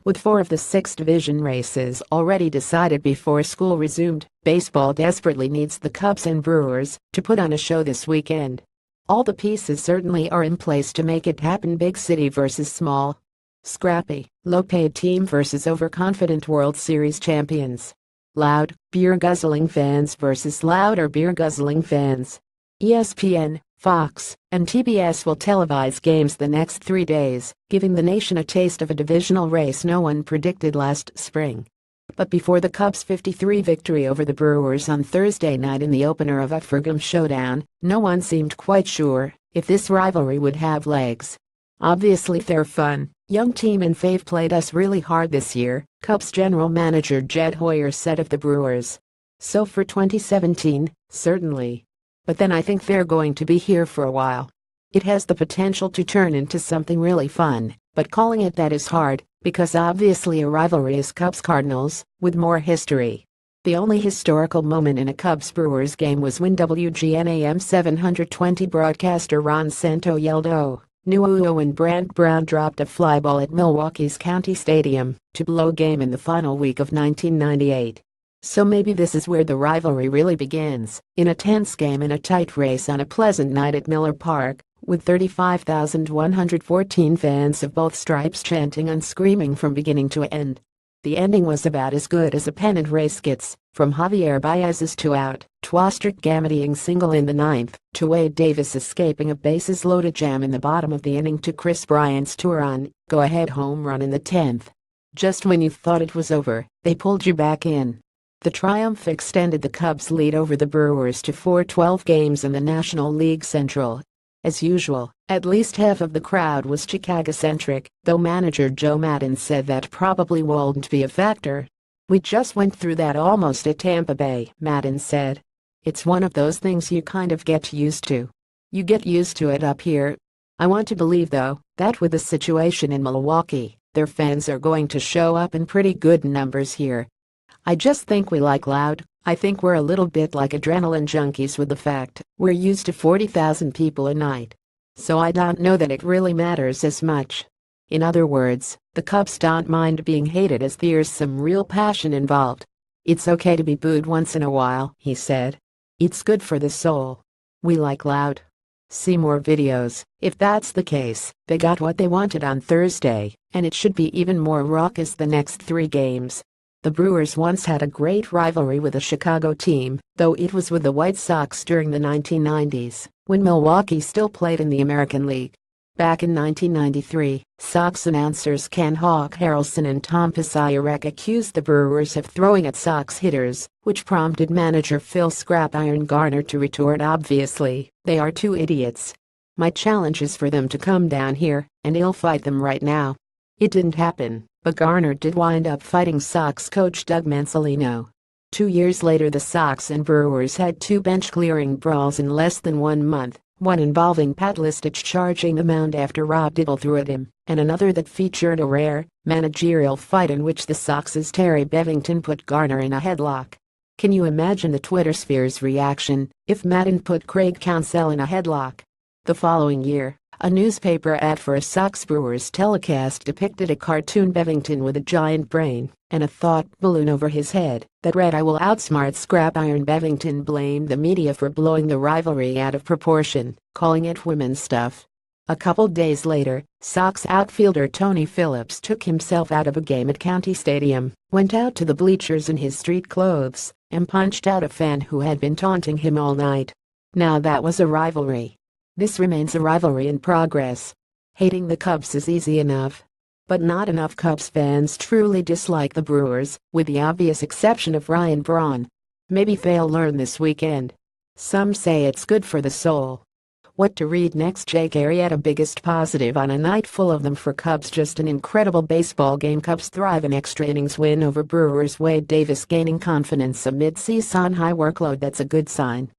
With 4 of the 6 division races already decided before school resumed, baseball desperately needs the Cubs and Brewers to put on a show this weekend. All the pieces certainly are in place to make it happen. Big city versus small, scrappy, low-paid team versus overconfident World Series champions. Loud, beer-guzzling fans versus louder beer-guzzling fans. ESPN, Fox, and TBS will televise games the next 3 days, giving the nation a taste of a divisional race no one predicted last spring. But before the Cubs' 53 victory over the Brewers on Thursday night in the opener of a Fergum showdown, no one seemed quite sure if this rivalry would have legs. Obviously they're fun. Young team and Fave played us really hard this year, Cubs general manager Jed Hoyer said of the Brewers. So for 2017, certainly. But then I think they're going to be here for a while. It has the potential to turn into something really fun, but calling it that is hard, because obviously a rivalry is Cubs-Cardinals, with more history. The only historical moment in a Cubs-Brewers game was when WGN-AM 720 broadcaster Ron Santo yelled "Oh, no" when Brant Brown dropped a fly ball at Milwaukee's County Stadium to blow a game in the final week of 1998. So maybe this is where the rivalry really begins, in a tense game in a tight race on a pleasant night at Miller Park, with 35,114 fans of both stripes chanting and screaming from beginning to end. The ending was about as good as a pennant race gets, from Javier Baez's two-out, Twastrick-Gamadying single in the ninth, to Wade Davis escaping a bases-loaded jam in the bottom of the inning, to Chris Bryant's two-run, go-ahead home run in the 10th. Just when you thought it was over, they pulled you back in. The triumph extended the Cubs' lead over the Brewers to 4-12 games in the National League Central. As usual, at least half of the crowd was Chicago-centric, though manager Joe Maddon said that probably won't be a factor. "We just went through that almost at Tampa Bay," Maddon said. "It's one of those things you kind of get used to. You get used to it up here. I want to believe, though, that with the situation in Milwaukee, their fans are going to show up in pretty good numbers here. I just think we like loud. I think we're a little bit like adrenaline junkies with the fact we're used to 40,000 people a night. So I don't know that it really matters as much." In other words, the Cubs don't mind being hated as there's some real passion involved. "It's okay to be booed once in a while," he said. "It's good for the soul. We like loud." See more videos. If that's the case, they got what they wanted on Thursday, and it should be even more raucous the next 3 games. The Brewers once had a great rivalry with a Chicago team, though it was with the White Sox during the 1990s, when Milwaukee still played in the American League. Back in 1993, Sox announcers Ken Hawk Harrelson and Tom Pisarek accused the Brewers of throwing at Sox hitters, which prompted manager Phil "Scrap Iron" Garner to retort, "Obviously, they are 2 idiots. My challenge is for them to come down here, and I'll fight them right now." It didn't happen, but Garner did wind up fighting Sox coach Doug Mansolino. 2 years later, the Sox and Brewers had 2 bench-clearing brawls in less than 1 month, one involving Pat Listich charging the mound after Rob Dibble threw at him, and another that featured a rare, managerial fight in which the Sox's Terry Bevington put Garner in a headlock. Can you imagine the Twitter sphere's reaction if Maddon put Craig Counsell in a headlock? The following year, a newspaper ad for a Sox-Brewers telecast depicted a cartoon Bevington with a giant brain and a thought balloon over his head that read, "I will outsmart Scrap Iron." Bevington blamed the media for blowing the rivalry out of proportion, calling it women's stuff. A couple days later, Sox outfielder Tony Phillips took himself out of a game at County Stadium, went out to the bleachers in his street clothes, and punched out a fan who had been taunting him all night. Now that was a rivalry. This remains a rivalry in progress. Hating the Cubs is easy enough. But not enough Cubs fans truly dislike the Brewers, with the obvious exception of Ryan Braun. Maybe they'll learn this weekend. Some say it's good for the soul. What to read next? Jake Arrieta biggest positive on a night full of them for Cubs. Just an incredible baseball game. Cubs thrive in extra innings win over Brewers. Wade Davis gaining confidence amid season high workload. That's a good sign.